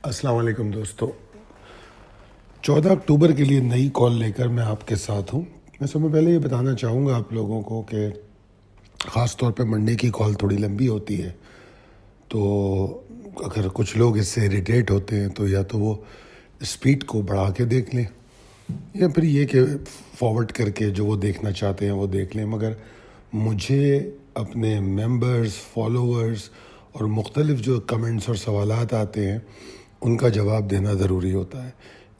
السلام علیکم دوستو، 14 اکتوبر کے لیے نئی کال لے کر میں آپ کے ساتھ ہوں۔ میں سب سے پہلے یہ بتانا چاہوں گا آپ لوگوں کو کہ خاص طور پہ منڈے کی کال تھوڑی لمبی ہوتی ہے، تو اگر کچھ لوگ اس سے اریٹیٹ ہوتے ہیں تو یا تو وہ اسپیڈ کو بڑھا کے دیکھ لیں یا پھر یہ کہ فارورڈ کر کے جو وہ دیکھنا چاہتے ہیں وہ دیکھ لیں، مگر مجھے اپنے ممبرز، فالوورز اور مختلف جو کمنٹس اور سوالات آتے ہیں ان کا جواب دینا ضروری ہوتا ہے۔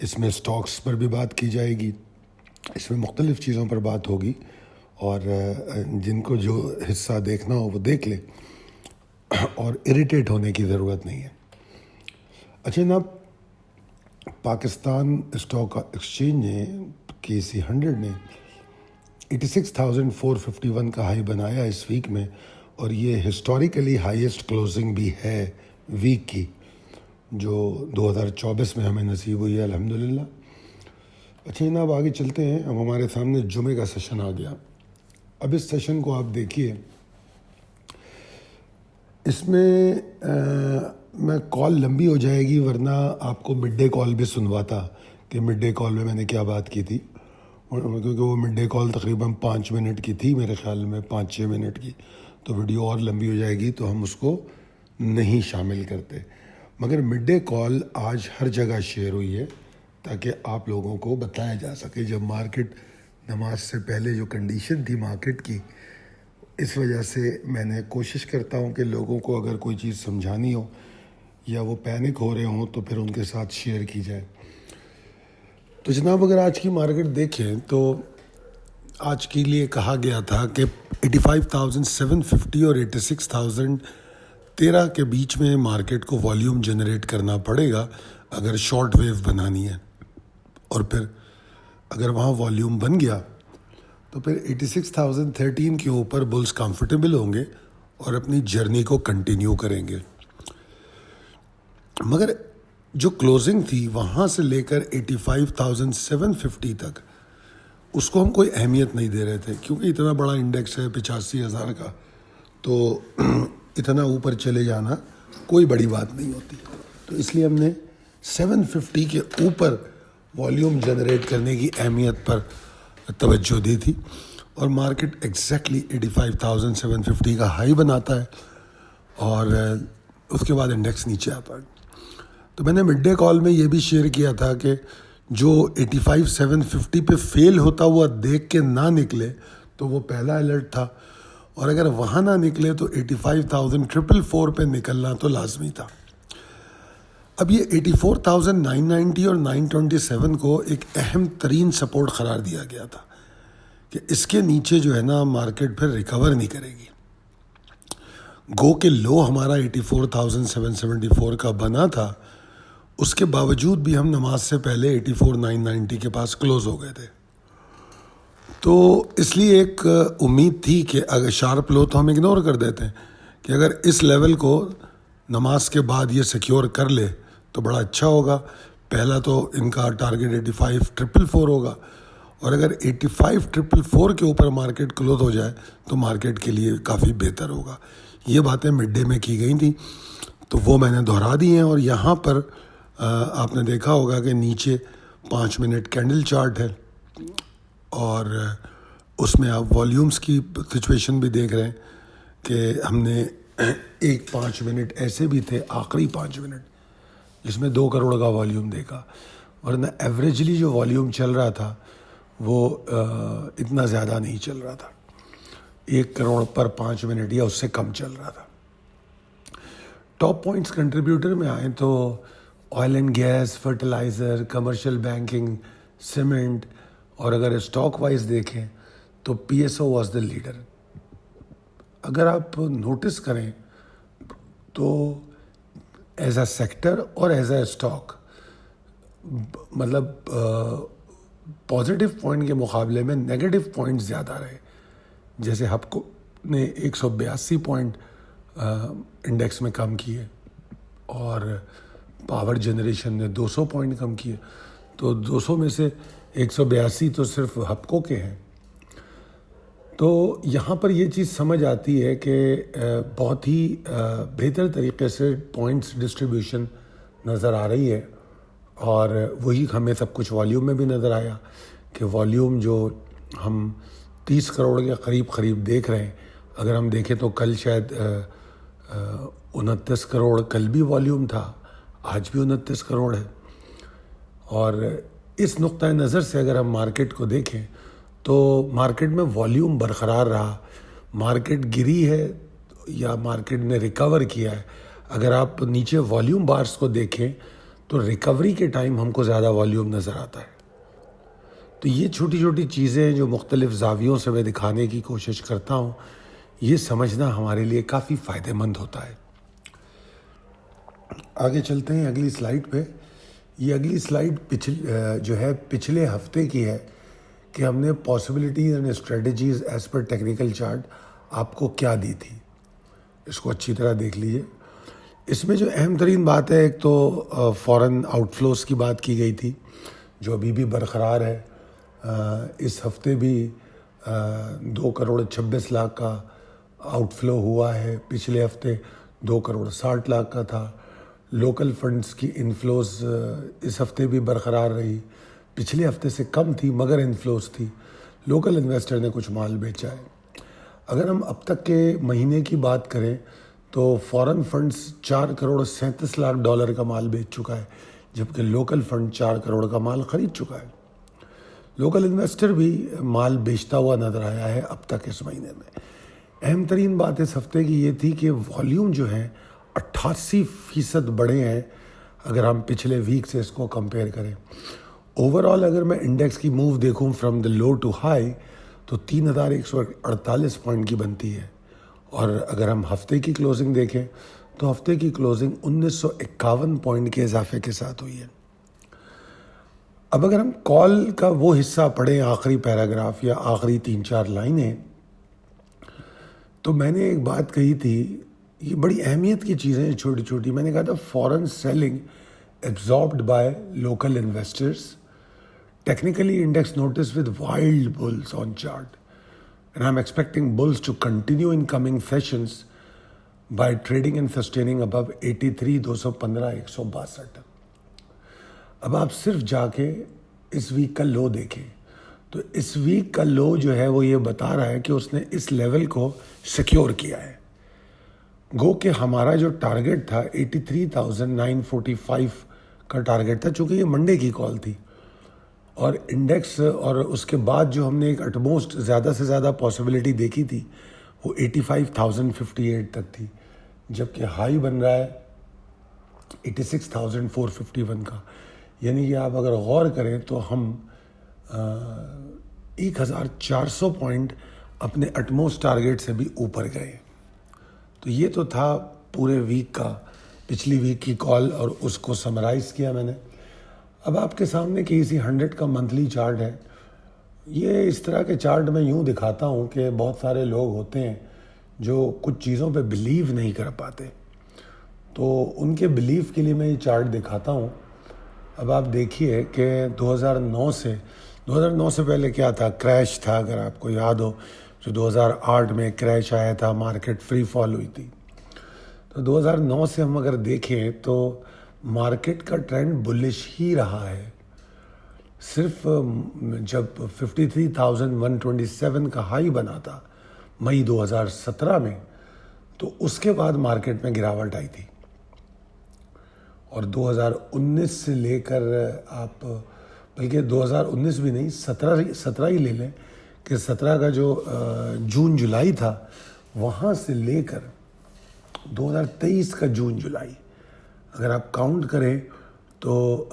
اس میں سٹاکس پر بھی بات کی جائے گی، اس میں مختلف چیزوں پر بات ہوگی، اور جن کو جو حصہ دیکھنا ہو وہ دیکھ لیں اور اریٹیٹ ہونے کی ضرورت نہیں ہے۔ اچھا جناب، پاکستان اسٹاک ایکسچینج نے KC100 نے 86,451 کا ہائی بنایا اس ویک میں، اور یہ ہسٹوریکلی ہائیسٹ کلوزنگ بھی ہے ویک کی، جو 2024 میں ہمیں نصیب ہوئی ہے الحمدللہ۔ اچھا جناب، آگے چلتے ہیں۔ اب ہمارے سامنے جمعے کا سیشن آ گیا۔ اب اس سیشن کو آپ دیکھیے، اس میں میں کال لمبی ہو جائے گی، ورنہ آپ کو مڈ ڈے کال بھی سنواتا کہ مڈ ڈے کال میں میں نے کیا بات کی تھی، کیونکہ وہ مڈ ڈے کال تقریباً 5 منٹ کی تھی میرے خیال میں، 5-6 منٹ کی، تو ویڈیو اور لمبی ہو جائے گی تو ہم اس کو نہیں شامل کرتے۔ مگر مڈ ڈے کال آج ہر جگہ شیئر ہوئی ہے تاکہ آپ لوگوں کو بتایا جا سکے۔ جب مارکیٹ نماز سے پہلے جو کنڈیشن تھی مارکیٹ کی، اس وجہ سے میں نے کوشش کرتا ہوں کہ لوگوں کو اگر کوئی چیز سمجھانی ہو یا وہ پینک ہو رہے ہوں تو پھر ان کے ساتھ شیئر کی جائے۔ تو جناب، اگر آج کی مارکیٹ دیکھیں تو آج کے لیے کہا گیا تھا کہ 85,750 اور 86,013 کے بیچ میں مارکیٹ کو والیوم جنریٹ کرنا پڑے گا اگر شارٹ ویو بنانی ہے، اور پھر اگر وہاں والیوم بن گیا تو پھر 86,013 کے اوپر بلز کمفرٹیبل ہوں گے اور اپنی جرنی کو کنٹینیو کریں گے۔ مگر جو کلوزنگ تھی وہاں سے لے کر 85,750 تک، اس کو ہم کوئی اہمیت نہیں دے رہے تھے، کیونکہ اتنا بڑا انڈیکس ہے 85,000 کا، تو اتنا اوپر چلے جانا کوئی بڑی بات نہیں ہوتی۔ تو اس لیے ہم نے 750 کے اوپر والیوم جنریٹ کرنے کی اہمیت پر توجہ دی تھی، اور مارکیٹ ایگزیکٹلی 85,750 کا ہائی بناتا ہے اور اس کے بعد انڈیکس نیچے آتا ہے۔ تو میں نے مڈ ڈے کال میں یہ بھی شیئر کیا تھا کہ جو 85,750 پہ فیل ہوتا ہوا دیکھ کے نہ نکلے تو وہ پہلا الرٹ تھا، اور اگر وہاں نہ نکلے تو 85,444 پہ نکلنا تو لازمی تھا۔ اب یہ 84,990 اور 927 کو ایک اہم ترین سپورٹ قرار دیا گیا تھا کہ اس کے نیچے جو ہے نا مارکیٹ پھر ریکور نہیں کرے گی۔ گو کہ لو ہمارا 84,774 کا بنا تھا، اس کے باوجود بھی ہم نماز سے پہلے 84,990 کے پاس کلوز ہو گئے تھے۔ تو اس لیے ایک امید تھی کہ اگر شارپ لو تو ہم اگنور کر دیتے ہیں، کہ اگر اس لیول کو نماز کے بعد یہ سیکیور کر لے تو بڑا اچھا ہوگا۔ پہلا تو ان کا ٹارگٹ 85,444 ہوگا، اور اگر 85,444 کے اوپر مارکیٹ کلوز ہو جائے تو مارکیٹ کے لیے کافی بہتر ہوگا۔ یہ باتیں مڈ ڈے میں کی گئی تھیں تو وہ میں نے دہرا دی ہیں، اور یہاں پر آپ نے دیکھا ہوگا کہ نیچے 5 منٹ کینڈل چارٹ ہے، اور اس میں آپ والیومز کی سچویشن بھی دیکھ رہے ہیں کہ ہم نے 5 منٹ ایسے بھی تھے، آخری 5 منٹ جس میں 2 کروڑ کا والیوم دیکھا، ورنہ ایوریجلی جو والیوم چل رہا تھا وہ اتنا زیادہ نہیں چل رہا تھا، 1 کروڑ پر 5 منٹ یا اس سے کم چل رہا تھا۔ ٹاپ پوائنٹس کنٹریبیوٹر میں آئیں تو oil and gas, fertiliser, commercial banking, cement, اور اگر اسٹاک وائز دیکھیں تو PSO واز دا لیڈر۔ اگر آپ نوٹس کریں تو ایز اے سیکٹر اور ایز اے اسٹاک، مطلب پازیٹیو پوائنٹ کے مقابلے میں نیگیٹو پوائنٹ زیادہ رہے۔ جیسے ہپکو نے 182 پوائنٹ انڈیکس میں کم کیے، اور پاور جنریشن نے 200 پوائنٹ کم کیے، تو 200 میں سے 182 تو صرف ہپکو کے ہیں۔ تو یہاں پر یہ چیز سمجھ آتی ہے کہ بہت ہی بہتر طریقے سے پوائنٹس ڈسٹریبیوشن نظر آ رہی ہے، اور وہی ہمیں سب کچھ والیوم میں بھی نظر آیا کہ والیوم جو ہم 30 کروڑ کے قریب دیکھ رہے ہیں، اگر ہم دیکھیں تو کل شاید 29 کروڑ کل بھی والیوم تھا، آج بھی 29 کروڑ ہے. اور اس نقطۂ نظر سے اگر ہم مارکیٹ کو دیکھیں تو مارکیٹ میں والیوم برقرار رہا. مارکیٹ گری ہے یا مارکیٹ نے ریکور کیا ہے، اگر آپ نیچے والیوم بارز کو دیکھیں تو ریکوری کے ٹائم ہم کو زیادہ والیوم نظر آتا ہے. تو یہ چھوٹی چھوٹی چیزیں جو مختلف زاویوں سے میں دکھانے کی کوشش کرتا ہوں، یہ سمجھنا ہمارے لیے کافی فائدہ مند ہوتا ہے. آگے چلتے ہیں اگلی سلائیڈ پہ. یہ اگلی سلائیڈ جو ہے پچھلے ہفتے کی ہے کہ ہم نے possibilities and strategies as per technical chart آپ کو کیا دی تھی. اس کو اچھی طرح دیکھ لیجئے. اس میں جو اہم ترین بات ہے، ایک تو فورن آؤٹ فلوز کی بات کی گئی تھی جو ابھی بھی برقرار ہے. اس ہفتے بھی 2 کروڑ 26 لاکھ کا آؤٹ فلو ہوا ہے. پچھلے ہفتے 2 کروڑ 60 لاکھ کا تھا. لوکل فنڈز کی انفلوز اس ہفتے بھی برقرار رہی. پچھلے ہفتے سے کم تھی مگر انفلوز تھی. لوکل انویسٹر نے کچھ مال بیچا ہے. اگر ہم اب تک کے مہینے کی بات کریں تو فورن فنڈز 4 کروڑ 37 لاکھ ڈالر کا مال بیچ چکا ہے، جبکہ لوکل فنڈ 4 کروڑ کا مال خرید چکا ہے. لوکل انویسٹر بھی مال بیچتا ہوا نظر آیا ہے اب تک اس مہینے میں. اہم ترین بات اس ہفتے کی یہ تھی کہ والیوم جو ہے 88% بڑھے ہیں اگر ہم پچھلے ویک سے اس کو کمپیئر کریں. اوورآل اگر میں انڈیکس کی موو دیکھوں from the low to high تو 3148 پوائنٹ کی بنتی ہے، اور اگر ہم ہفتے کی کلوزنگ دیکھیں تو ہفتے کی کلوزنگ 1951 پوائنٹ کے اضافے کے ساتھ ہوئی ہے. اب اگر ہم کال کا وہ حصہ پڑھیں، آخری پیراگراف یا آخری 3-4 لائنیں، تو میں نے ایک بات کہی تھی، یہ بڑی اہمیت کی چیزیں ہیں چھوٹی چھوٹی. میں نے کہا تھا فورن selling absorbed by local investors. Technically index notice with wild bulls on chart. And I'm expecting bulls to continue in coming sessions by trading and sustaining above 83, 215, 162. اب آپ صرف جا کے اس ویک کا لو دیکھیں تو اس ویک کا لو جو ہے وہ یہ بتا رہا ہے کہ اس نے اس لیول کو سیکیور کیا ہے. گو کہ ہمارا جو ٹارگٹ تھا 83,945 کا ٹارگٹ تھا، چونکہ یہ منڈے کی کال تھی، اور انڈیکس اور اس کے بعد جو ہم نے ایک اٹموسٹ زیادہ سے زیادہ پاسبلٹی دیکھی تھی وہ 85,058 تک تھی، جبکہ ہائی بن رہا ہے 86,451 کا. یعنی کہ آپ اگر غور کریں تو ہم 1,400 پوائنٹ اپنے اٹموسٹ ٹارگٹ سے بھی اوپر گئے. تو یہ تو تھا پورے ویک کا، پچھلی ویک کی کال، اور اس کو سمرائز کیا میں نے. اب آپ کے سامنے KSE 100 کا منتھلی چارٹ ہے. یہ اس طرح کے چارٹ میں یوں دکھاتا ہوں کہ بہت سارے لوگ ہوتے ہیں جو کچھ چیزوں پہ بلیو نہیں کر پاتے، تو ان کے بلیف کے لیے میں یہ چارٹ دکھاتا ہوں. اب آپ دیکھیے کہ 2009 سے پہلے کیا تھا، کریش تھا. اگر آپ کو یاد ہو جو 2008 میں کریش آیا تھا، مارکیٹ فری فال ہوئی تھی. تو 2009 سے ہم اگر دیکھیں تو مارکیٹ کا ٹرینڈ بلش ہی رہا ہے. صرف جب 53,127 کا ہائی بنا تھا مئی 2017 میں، تو اس کے بعد مارکیٹ میں گراوٹ آئی تھی. اور 2019 سے لے کر آپ، بلکہ 2019 بھی نہیں، 17 ہی لے لیں کہ 17 کا جو جون جولائی تھا، وہاں سے لے کر 2023 کا جون جولائی اگر آپ کاؤنٹ کریں تو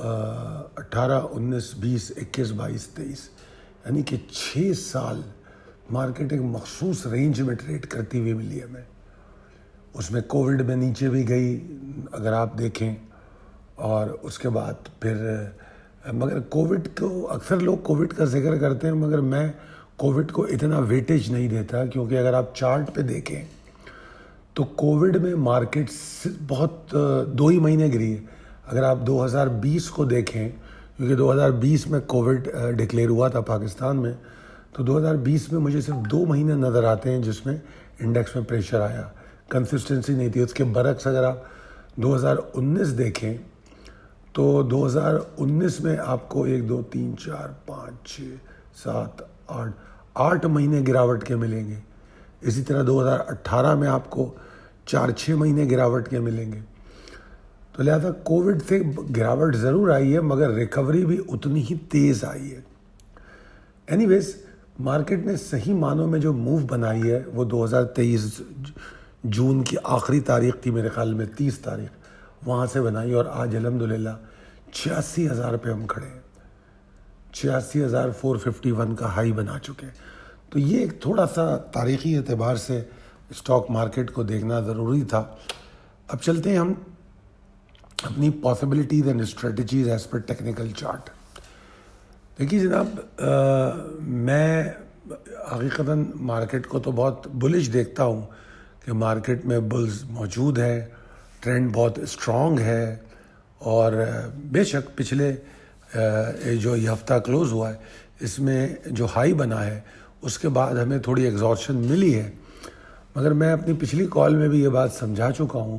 18 19 20 21 22 23 یعنی کہ 6 سال مارکیٹ ایک مخصوص رینج میں ٹریڈ کرتی ہوئی ملی ہمیں. اس میں کووڈ میں نیچے بھی گئی اگر آپ دیکھیں، اور اس کے بعد پھر مگر کووڈ کو اکثر لوگ کووڈ کا ذکر کرتے ہیں، مگر میں کووڈ کو اتنا ویٹیج نہیں دیتا، کیونکہ اگر آپ چارٹ پہ دیکھیں تو کووڈ میں مارکیٹ بہت 2 ہی مہینے گری ہے. اگر آپ 2020 کو دیکھیں، کیونکہ 2020 میں کووڈ ڈکلیئر ہوا تھا پاکستان میں، تو 2020 میں مجھے صرف 2 مہینے نظر آتے ہیں جس میں انڈیکس میں پریشر آیا، کنسسٹنسی نہیں تھی. اس کے برعکس اگر آپ 2019 دیکھیں تو 2019 میں آپ کو 1 2 3 4 5 6 7 8 مہینے گراوٹ کے ملیں گے. اسی طرح 2018 میں آپ کو 4-6 مہینے گراوٹ کے ملیں گے. تو لہٰذا کووڈ سے گراوٹ ضرور آئی ہے مگر ریکوری بھی اتنی ہی تیز آئی ہے. اینی ویز مارکیٹ نے صحیح معنوں میں جو موو بنائی ہے وہ 2023 جون کی آخری تاریخ تھی میرے خیال میں 30 تاریخ, وہاں سے بنائی, اور آج الحمدللہ 86,000 پہ ہم کھڑے ہیں. 86,451 کا ہائی بنا چکے ہیں. تو یہ ایک تھوڑا سا تاریخی اعتبار سے اسٹاک مارکیٹ کو دیکھنا ضروری تھا. اب چلتے ہیں ہم اپنی possibilities and strategies as per technical chart. دیکھیے جناب, میں حقیقتاً مارکیٹ کو تو بہت بلش دیکھتا ہوں کہ مارکیٹ میں بلز موجود ہے, ٹرینڈ بہت اسٹرانگ ہے, اور بے شک پچھلے جو یہ ہفتہ کلوز ہوا ہے اس میں جو ہائی بنا ہے اس کے بعد ہمیں تھوڑی ایگزارپشن ملی ہے. مگر میں اپنی پچھلی کال میں بھی یہ بات سمجھا چکا ہوں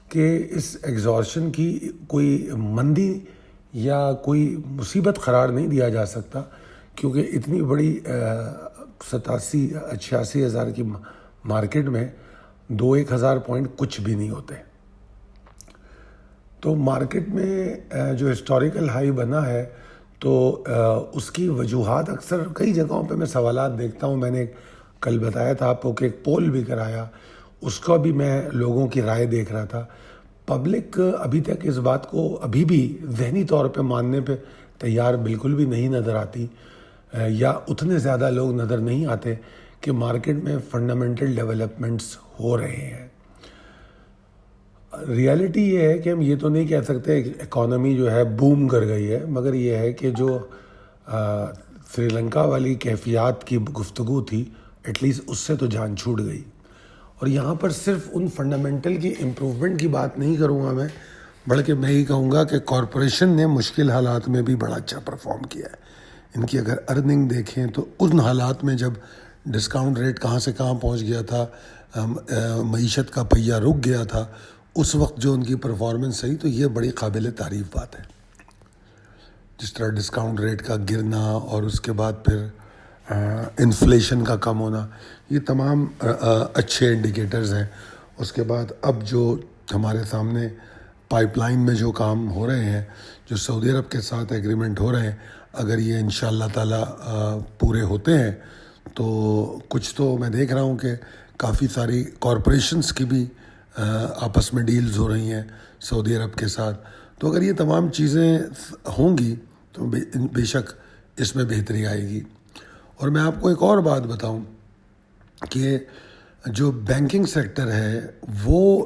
کہ اس ایگزارپشن کی کوئی مندی یا کوئی مصیبت قرار نہیں دیا جا سکتا, کیونکہ اتنی بڑی 87-86 ہزار کی مارکیٹ میں 2-1 ہزار پوائنٹ کچھ بھی نہیں ہوتے. تو مارکیٹ میں جو ہسٹوریکل ہائی بنا ہے تو اس کی وجوہات اکثر کئی جگہوں پہ میں سوالات دیکھتا ہوں. میں نے کل بتایا تھا آپ کو کہ ایک پول بھی کرایا, اس کا بھی میں لوگوں کی رائے دیکھ رہا تھا. پبلک ابھی تک اس بات کو ابھی بھی ذہنی طور پہ ماننے پہ تیار بالکل بھی نہیں نظر آتی, یا اتنے زیادہ لوگ نظر نہیں آتے کہ مارکیٹ میں فنڈامنٹل ڈیولپمنٹس ہو رہے ہیں. ریالٹی یہ ہے کہ ہم یہ تو نہیں کہہ سکتے اکانومی جو ہے بوم کر گئی ہے, مگر یہ ہے کہ جو سری لنکا والی کیفیات کی گفتگو تھی ایٹ لیسٹ اس سے تو جان چھوٹ گئی. اور یہاں پر صرف ان فنڈامنٹل کی امپروومنٹ کی بات نہیں کروں گا میں, بلکہ میں یہ کہوں گا کہ کارپوریشن نے مشکل حالات میں بھی بڑا اچھا پرفارم کیا ہے. ان کی اگر ارننگ دیکھیں تو ان حالات میں جب ڈسکاؤنٹ ریٹ کہاں سے کہاں پہنچ گیا تھا, معیشت کا پہیہ رک گیا تھا, اس وقت جو ان کی پرفارمنس رہی, تو یہ بڑی قابل تعریف بات ہے. جس طرح ڈسکاؤنٹ ریٹ کا گرنا اور اس کے بعد پھر انفلیشن کا کم ہونا, یہ تمام اچھے انڈیکیٹرز ہیں. اس کے بعد اب جو ہمارے سامنے پائپ لائن میں جو کام ہو رہے ہیں, جو سعودی عرب کے ساتھ ایگریمنٹ ہو رہے ہیں, اگر یہ انشاءاللہ تعالی پورے ہوتے ہیں تو کچھ تو میں دیکھ رہا ہوں کہ کافی ساری کارپوریشنز کی بھی آپس میں ڈیلز ہو رہی ہیں سعودی عرب کے ساتھ. تو اگر یہ تمام چیزیں ہوں گی تو بے شک اس میں بہتری آئے گی. اور میں آپ کو ایک اور بات بتاؤں کہ جو بینکنگ سیکٹر ہے وہ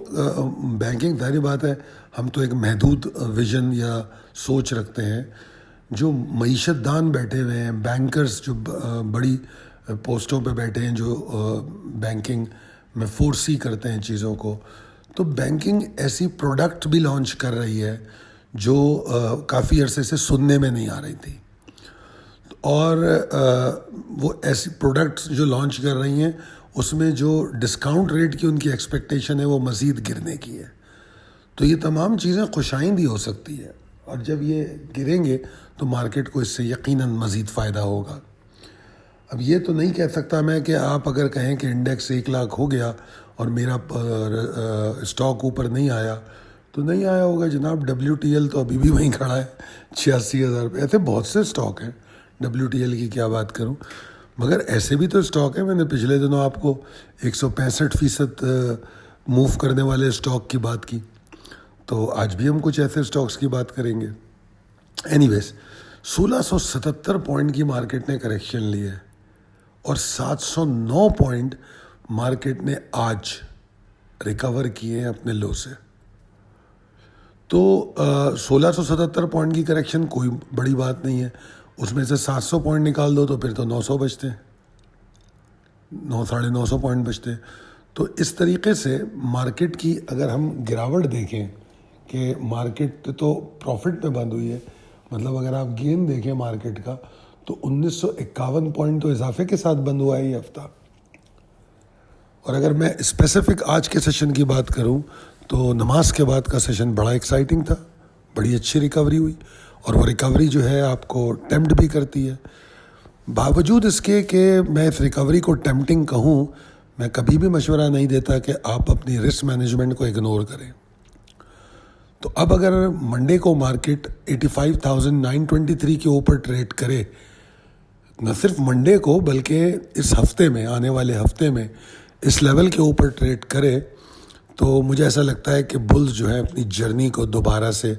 بینکنگ ظاہری بات ہے ہم تو ایک محدود ویژن یا سوچ رکھتے ہیں. جو معیشت دان بیٹھے ہوئے ہیں, بینکرز جو بڑی پوسٹوں پہ بیٹھے ہیں, جو بینکنگ میں فورسی کرتے ہیں چیزوں کو, تو بینکنگ ایسی پروڈکٹ بھی لانچ کر رہی ہے جو کافی عرصے سے سننے میں نہیں آ رہی تھی. اور وہ ایسی پروڈکٹس جو لانچ کر رہی ہیں اس میں جو ڈسکاؤنٹ ریٹ کی ان کی ایکسپیکٹیشن ہے وہ مزید گرنے کی ہے. تو یہ تمام چیزیں خوشائند ہی ہو سکتی ہے, اور جب یہ گریں گے تو مارکیٹ کو اس سے یقیناً مزید فائدہ ہوگا. اب یہ تو نہیں کہہ سکتا میں کہ آپ اگر کہیں کہ انڈیکس 1 لاکھ ہو گیا اور میرا اسٹاک اوپر نہیں آیا تو نہیں آیا ہوگا جناب. WTL تو ابھی بھی وہیں کھڑا ہے 86,000 پہ. ایسے بہت سے اسٹاک ہیں, WTL کی کیا بات کروں, مگر ایسے بھی تو اسٹاک ہیں. میں نے پچھلے دنوں آپ کو 165% موو کرنے والے اسٹاک کی بات کی, تو آج بھی ہم کچھ ایسے اسٹاکس کی بات کریں گے. اینی ویز 1677 پوائنٹ کی مارکیٹ نے کریکشن لی ہے, اور 709 پوائنٹ مارکیٹ نے آج ریکور کیے ہیں اپنے لو سے. تو 1677 پوائنٹ کی کریکشن کوئی بڑی بات نہیں ہے. اس میں سے 700 پوائنٹ نکال دو تو پھر تو 900 بچتے ہیں, 900-950 پوائنٹ بچتے ہیں. تو اس طریقے سے مارکیٹ کی اگر ہم گراوٹ دیکھیں کہ مارکیٹ تو پروفٹ پہ بند ہوئی ہے, مطلب اگر آپ گین دیکھیں مارکیٹ کا تو 1951 پوائنٹ تو اضافے کے ساتھ بند ہوا ہے یہ ہفتہ. اور اگر میں اسپیسیفک آج کے سیشن کی بات کروں تو نماز کے بعد کا سیشن بڑا ایکسائٹنگ تھا, بڑی اچھی ریکوری ہوئی، اور وہ ریکوری جو ہے آپ کو ٹیمپٹ بھی کرتی ہے. باوجود اس کے کہ میں اس ریکوری کو ٹیمپٹنگ کہوں، میں کبھی بھی مشورہ نہیں دیتا کہ آپ اپنی رسک مینجمنٹ کو اگنور کریں. تو اب اگر منڈے کو مارکیٹ 85,923 کے اوپر ٹریڈ کرے، نہ صرف منڈے کو بلکہ اس ہفتے میں، آنے والے ہفتے میں اس لیول کے اوپر ٹریڈ کرے، تو مجھے ایسا لگتا ہے کہ بلز جو ہے اپنی جرنی کو دوبارہ سے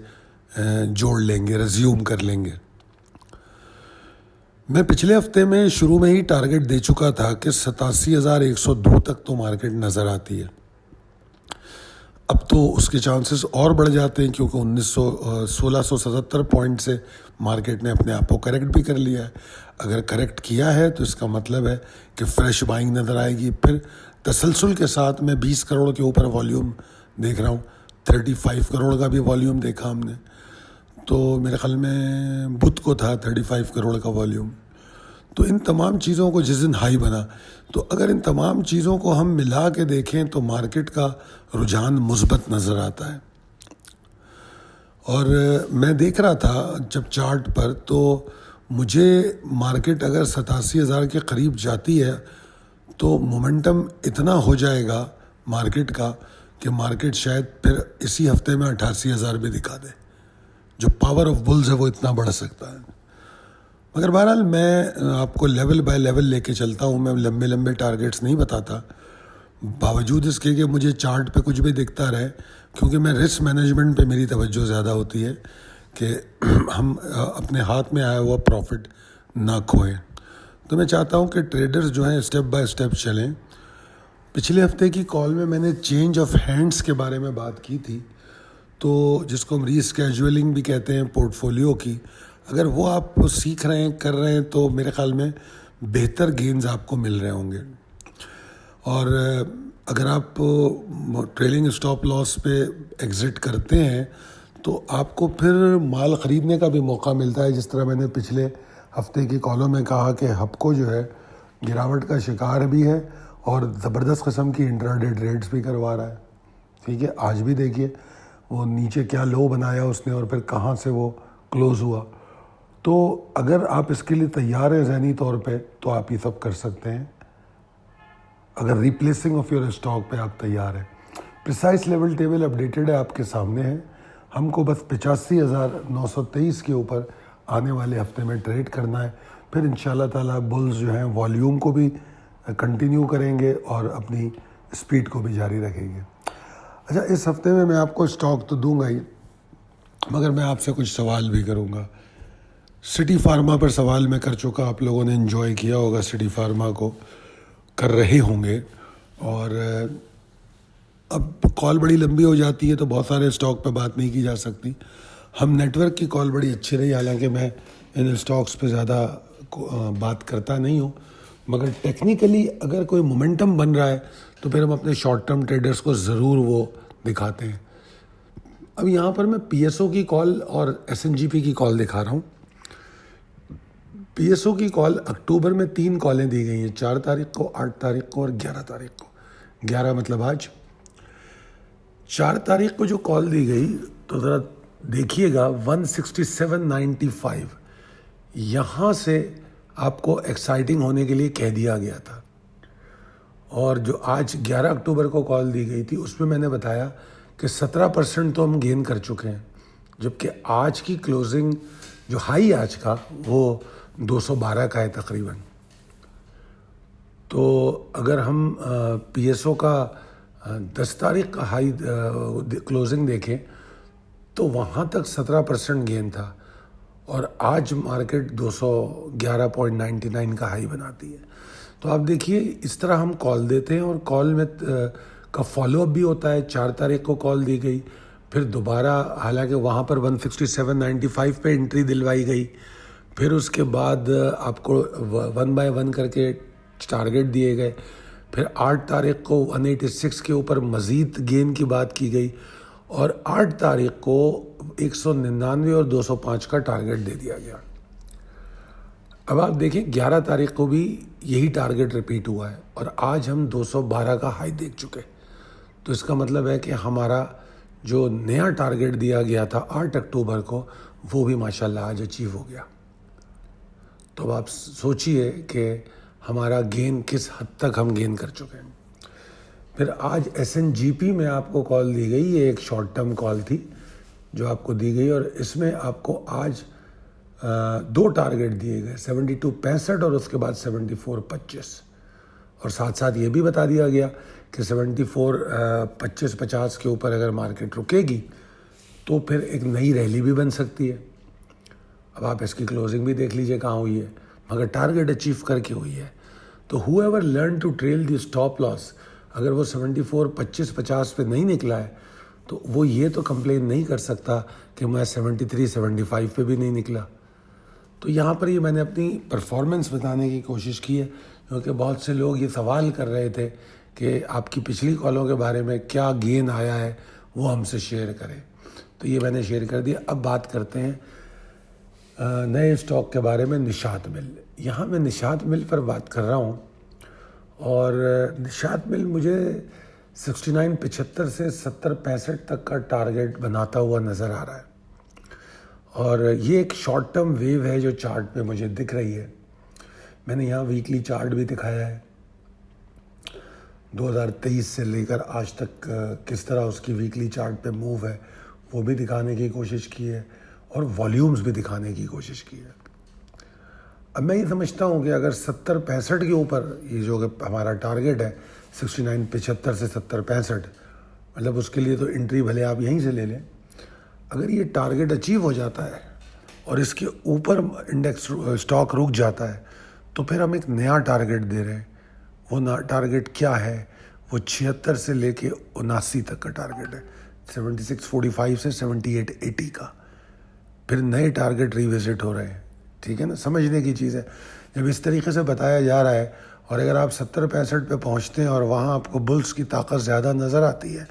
جوڑ لیں گے، ریزیوم کر لیں گے. میں پچھلے ہفتے میں شروع میں ہی ٹارگٹ دے چکا تھا کہ 87,102 تک تو مارکیٹ نظر آتی ہے. اب تو اس کے چانسز اور بڑھ جاتے ہیں، کیونکہ 1677 پوائنٹ سے مارکیٹ نے اپنے آپ کو کریکٹ بھی کر لیا ہے. اگر کریکٹ کیا ہے تو اس کا مطلب ہے کہ فریش بائنگ نظر آئے گی. پھر تسلسل کے ساتھ میں 20 کروڑ کے اوپر والیوم دیکھ رہا ہوں، 35 کروڑ کا بھی والیوم دیکھا ہم نے. تو میرے خیال میں بدھ کو تھا 35 کروڑ کا والیوم. تو ان تمام چیزوں کو جس دن ہائی بنا، تو اگر ان تمام چیزوں کو ہم ملا کے دیکھیں تو مارکیٹ کا رجحان مثبت نظر آتا ہے. اور میں دیکھ رہا تھا جب چارٹ پر، تو مجھے مارکیٹ اگر 87,000 کے قریب جاتی ہے تو مومنٹم اتنا ہو جائے گا مارکیٹ کا کہ مارکیٹ شاید پھر اسی ہفتے میں 88,000 بھی دکھا دے. جو پاور آف بلز ہے وہ اتنا بڑھ سکتا ہے. مگر بہرحال میں آپ کو لیول بائی لیول لے کے چلتا ہوں، میں لمبے لمبے ٹارگیٹس نہیں بتاتا، باوجود اس کے کہ مجھے چارٹ پہ کچھ بھی دکھتا رہے، کیونکہ میں رسک مینجمنٹ پہ میری توجہ زیادہ ہوتی ہے کہ ہم اپنے ہاتھ میں آیا ہوا پروفٹ نہ کھوئیں. تو میں چاہتا ہوں کہ ٹریڈرز جو ہیں اسٹیپ بائی اسٹیپ چلیں. پچھلے ہفتے کی کال میں نے چینج آف ہینڈز کے بارے میں بات کی تھی، تو جس کو ہم ری اسکیجولنگ بھی کہتے ہیں پورٹ فولیو کی. اگر وہ آپ سیکھ رہے ہیں، کر رہے ہیں، تو میرے خیال میں بہتر گینز آپ کو مل رہے ہوں گے. اور اگر آپ ٹریلنگ اسٹاپ لاس پہ ایگزٹ کرتے ہیں تو آپ کو پھر مال خریدنے کا بھی موقع ملتا ہے. جس طرح میں نے پچھلے ہفتے کی کالوں میں کہا کہ ہپکو جو ہے گراوٹ کا شکار بھی ہے اور زبردست قسم کی انٹراڈے ٹریڈز بھی کروا رہا ہے. ٹھیک ہے، آج بھی دیکھیے وہ نیچے کیا لو بنایا اس نے اور پھر کہاں سے وہ کلوز ہوا. تو اگر آپ اس کے لیے تیار ہیں ذہنی طور پہ تو آپ یہ سب کر سکتے ہیں. اگر ریپلیسنگ آف یور اسٹاک پہ آپ تیار ہیں. پریسائز لیول ٹیبل اپڈیٹڈ ہے، آپ کے سامنے ہے. ہم کو بس 85,923 کے اوپر آنے والے ہفتے میں ٹریڈ کرنا ہے. پھر انشاءاللہ تعالیٰ بلز جو ہیں والیوم کو بھی کنٹینیو کریں گے اور اپنی اسپیڈ کو بھی جاری رکھیں گے. اچھا، اس ہفتے میں آپ کو اسٹاک تو دوں گا ہی، مگر میں آپ سے کچھ سوال بھی کروں گا. سٹی فارما پر سوال میں کر چکا، آپ لوگوں نے انجوائے کیا ہوگا، سٹی فارما کو کر رہے ہوں گے. اور اب کال بڑی لمبی ہو جاتی ہے تو بہت سارے اسٹاک پہ بات نہیں کی جا سکتی. ہم نیٹ ورک کی کال بڑی اچھی رہی، حالانکہ میں ان اسٹاکس پہ زیادہ بات کرتا نہیں ہوں، مگر ٹیکنیکلی اگر کوئی مومنٹم بن رہا ہے تو پھر ہم اپنے شارٹ ٹرم ٹریڈرز کو ضرور وہ دکھاتے ہیں. اب یہاں پر میں پی ایس او کی کال اور ایس این جی پی کی کال دکھا رہا ہوں. پی ایس او کی کال اکتوبر میں 3 کالیں دی گئی ہیں، 4 تاریخ کو، 8 تاریخ کو اور 11 تاریخ کو. 11 مطلب آج. 4 تاریخ کو جو کال دی گئی تو ذرا دیکھیے گا 167.95 یہاں سے آپ کو ایکسائٹنگ ہونے کے لیے کہہ دیا گیا تھا. اور جو آج 11 اکتوبر کو کال دی گئی تھی اس میں میں نے بتایا کہ 17% تو ہم گین کر چکے ہیں، جبکہ آج کی کلوزنگ جو ہائی آج کا وہ 212 کا ہے تقریباً. تو اگر ہم پی ایس او کا 10 تاریخ کا ہائی کلوزنگ دیکھیں تو وہاں تک 17% گین تھا، اور آج مارکیٹ 211.99 کا ہائی بناتی ہے. تو آپ دیکھیے اس طرح ہم کال دیتے ہیں، اور کال میں کا فالو اپ بھی ہوتا ہے. 4 تاریخ کو کال دی گئی، پھر دوبارہ حالانکہ وہاں پر 167.95 پہ انٹری دلوائی گئی، پھر اس کے بعد آپ کو 1 بائی 1 کر کے ٹارگٹ دیے گئے. پھر 8 تاریخ کو 186 کے اوپر مزید گین کی بات کی گئی، اور 8 تاریخ کو 199 اور 205 کا ٹارگٹ دے دیا گیا. اب آپ دیکھیں 11 تاریخ کو بھی یہی ٹارگٹ ریپیٹ ہوا ہے، اور آج ہم 212 کا ہائی دیکھ چکے. تو اس کا مطلب ہے کہ ہمارا جو نیا ٹارگیٹ دیا گیا تھا 8 اکتوبر کو وہ بھی ماشاءاللہ آج اچیو ہو گیا. تو اب آپ سوچئے کہ ہمارا گین کس حد تک ہم گین کر چکے ہیں. پھر آج SNGP میں آپ کو کال دی گئی, یہ ایک شارٹ ٹرم کال تھی جو آپ کو دی گئی, اور اس میں آپ کو آج 2 ٹارگیٹ دیے گئے, 72.65 اور اس کے بعد 74.25, اور ساتھ ساتھ یہ بھی بتا دیا گیا کہ 74.25-50 کے اوپر اگر مارکیٹ رکے گی تو پھر ایک نئی ریلی بھی بن سکتی ہے. اب آپ اس کی کلوزنگ بھی دیکھ لیجئے کہاں ہوئی ہے, مگر ٹارگیٹ اچیو کر کے ہوئی ہے. تو whoever learn to trail the stop loss, اگر وہ 74-25-50 پہ نہیں نکلا ہے تو وہ یہ تو کمپلین نہیں کر سکتا کہ میں 73-75 پہ بھی نہیں نکلا. تو یہاں پر یہ میں نے اپنی پرفارمنس بتانے کی کوشش کی ہے, کیونکہ بہت سے لوگ یہ سوال کر رہے تھے کہ آپ کی پچھلی کالوں کے بارے میں کیا گین آیا ہے وہ ہم سے شیئر کریں. تو یہ میں نے شیئر کر دیا. اب بات کرتے ہیں نئے اسٹاک کے بارے میں, نشاط مل. یہاں میں نشاط مل پر بات کر رہا ہوں, اور نشاط مل مجھے 69.75 سے 70.65 تک کا ٹارگیٹ بناتا ہوا نظر آ رہا ہے, اور یہ ایک شارٹ ٹرم ویو ہے جو چارٹ پہ مجھے دکھ رہی ہے. میں نے یہاں ویکلی چارٹ بھی دکھایا ہے, 2023 سے لے کر آج تک کس طرح اس کی ویکلی چارٹ پہ موو ہے وہ بھی دکھانے کی کوشش کی ہے, اور والیومز بھی دکھانے کی کوشش کی ہے. اب میں یہ سمجھتا ہوں کہ اگر 70.65 کے اوپر یہ جو کہ ہمارا ٹارگیٹ ہے 69.75 سے 70.65, مطلب اس کے لیے تو انٹری بھلے آپ یہیں سے لے لیں. اگر یہ ٹارگیٹ اچیو ہو جاتا ہے اور اس کے اوپر انڈیکس اسٹاک رک جاتا ہے تو پھر ہم ایک نیا ٹارگیٹ دے رہے ہیں. وہ ٹارگیٹ کیا ہے؟ وہ 76 سے لے کے 79 تک کا ٹارگیٹ ہے, 76.45 سے 78.80 کا. پھر نئے ٹارگیٹ ریوزٹ ہو رہے ہیں. ٹھیک ہے نا, سمجھنے کی چیز ہے. جب اس طریقے سے بتایا جا رہا ہے اور اگر آپ 70-65 پہ پہنچتے ہیں اور وہاں آپ کو بلس کی طاقت زیادہ نظر آتی ہے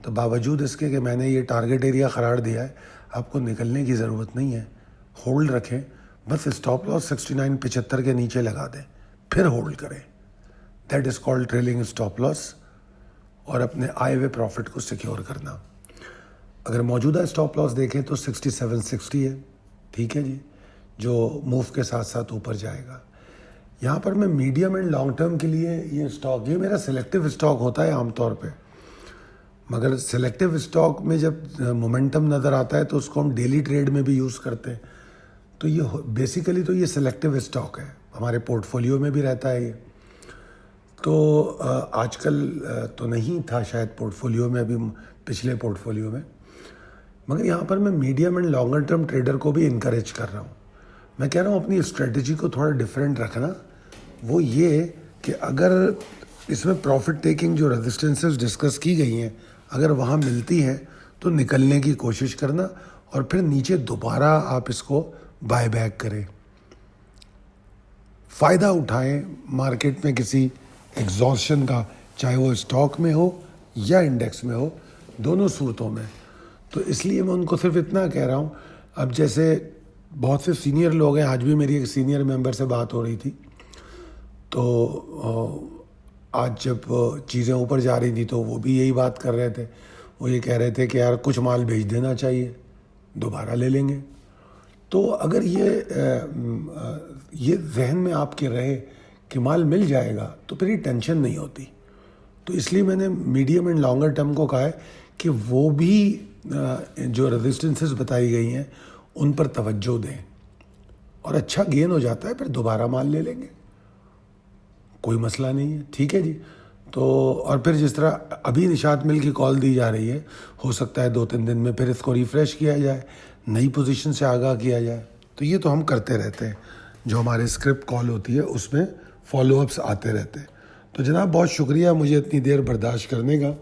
تو باوجود اس کے کہ میں نے یہ ٹارگیٹ ایریا قرار دیا ہے, آپ کو نکلنے کی ضرورت نہیں ہے. ہولڈ رکھیں, بس اسٹاپ لاس 69.75 کے نیچے لگا دیں, پھر ہولڈ کریں. That is called trailing stop loss, اور اپنے آئے ہوئے پروفٹ کو سیکیور کرنا. اگر موجودہ اسٹاپ لاس دیکھیں تو 67.60 ہے. ٹھیک ہے جی, جو موو کے ساتھ ساتھ اوپر جائے گا. یہاں پر میں میڈیم اینڈ لانگ ٹرم کے لیے یہ اسٹاک, یہ میرا سلیکٹیو اسٹاک ہوتا ہے عام طور پہ, مگر سلیکٹیو اسٹاک میں جب مومنٹم نظر آتا ہے تو اس کو ہم ڈیلی ٹریڈ میں بھی یوز کرتے ہیں. تو یہ بیسیکلی تو یہ سلیکٹیو اسٹاک ہے, ہمارے پورٹ فولیو میں بھی رہتا ہے یہ. تو آج کل تو نہیں تھا شاید پورٹ فولیو میں, ابھی پچھلے پورٹ فولیو میں, مگر یہاں پر میں medium and longer term trader کو بھی انکریج کر رہا ہوں. میں کہہ رہا ہوں اپنی اسٹریٹجی کو تھوڑا ڈیفرنٹ رکھنا. وہ یہ کہ اگر اس میں پروفٹ ٹیکنگ جو ریزسٹنسز ڈسکس کی گئی ہیں اگر وہاں ملتی ہیں تو نکلنے کی کوشش کرنا, اور پھر نیچے دوبارہ آپ اس کو بائی بیک کریں, فائدہ اٹھائیں مارکیٹ میں کسی ایگزاسشن کا, چاہے وہ اسٹاک میں ہو یا انڈیکس میں ہو, دونوں صورتوں میں. تو اس لیے میں ان کو صرف اتنا کہہ رہا ہوں. اب جیسے بہت سے سینئر لوگ ہیں, آج بھی میری ایک سینئر ممبر سے بات ہو رہی تھی, تو آج جب چیزیں اوپر جا رہی تھی تو وہ بھی یہی بات کر رہے تھے. وہ یہ کہہ رہے تھے کہ یار کچھ مال بھیج دینا چاہیے, دوبارہ لے لیں گے. تو اگر یہ ذہن میں آپ کے رہے کہ مال مل جائے گا تو پھر یہ ٹینشن نہیں ہوتی. تو اس لیے میں نے میڈیم اینڈ لانگر ٹرم کو کہا ہے کہ وہ بھی جو ریزسٹنسز بتائی گئی ہیں ان پر توجہ دیں, اور اچھا گین ہو جاتا ہے پھر دوبارہ مال لے لیں گے, کوئی مسئلہ نہیں ہے. ٹھیک ہے جی. تو اور پھر جس طرح ابھی نشاط مل کی کال دی جا رہی ہے, ہو سکتا ہے 2-3 دن میں پھر اس کو ریفریش کیا جائے, نئی پوزیشن سے آگاہ کیا جائے. تو یہ تو ہم کرتے رہتے ہیں, جو ہمارے اسکرپٹ کال ہوتی ہے اس میں فالو اپس آتے رہتے ہیں. تو جناب بہت شکریہ مجھے اتنی دیر برداشت کرنے کا,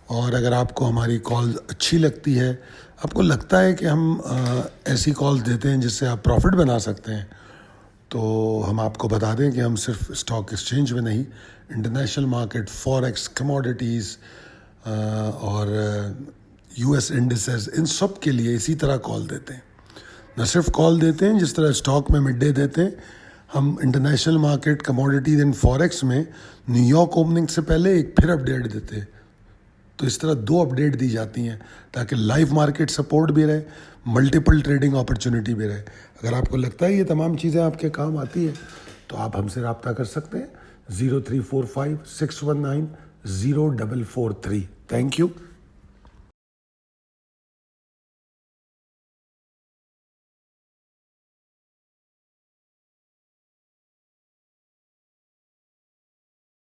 اور اگر آپ کو ہماری کال اچھی لگتی ہے, آپ کو لگتا ہے کہ ہم ایسی کال دیتے ہیں جس سے آپ پروفٹ بنا سکتے ہیں, تو ہم آپ کو بتا دیں کہ ہم صرف اسٹاک ایکسچینج میں نہیں, انٹرنیشنل مارکیٹ, فوریکس, کموڈیٹیز اور US انڈیسز, ان سب کے لیے اسی طرح کال دیتے ہیں. نہ صرف کال دیتے ہیں جس طرح اسٹاک میں مڈ ڈے دیتے ہیں, ہم international market, commodities and forex میں نیو یارک اوپننگ سے پہلے ایک پھر اپڈیٹ دیتے ہیں. تو اس طرح 2 اپڈیٹ دی جاتی ہیں تاکہ لائیو مارکیٹ سپورٹ بھی رہے, ملٹیپل ٹریڈنگ اپرچونیٹی بھی رہے. اگر آپ کو لگتا ہے یہ تمام چیزیں آپ کے کام آتی ہیں تو آپ ہم سے رابطہ کر سکتے ہیں 0345 619 0443. Thank you.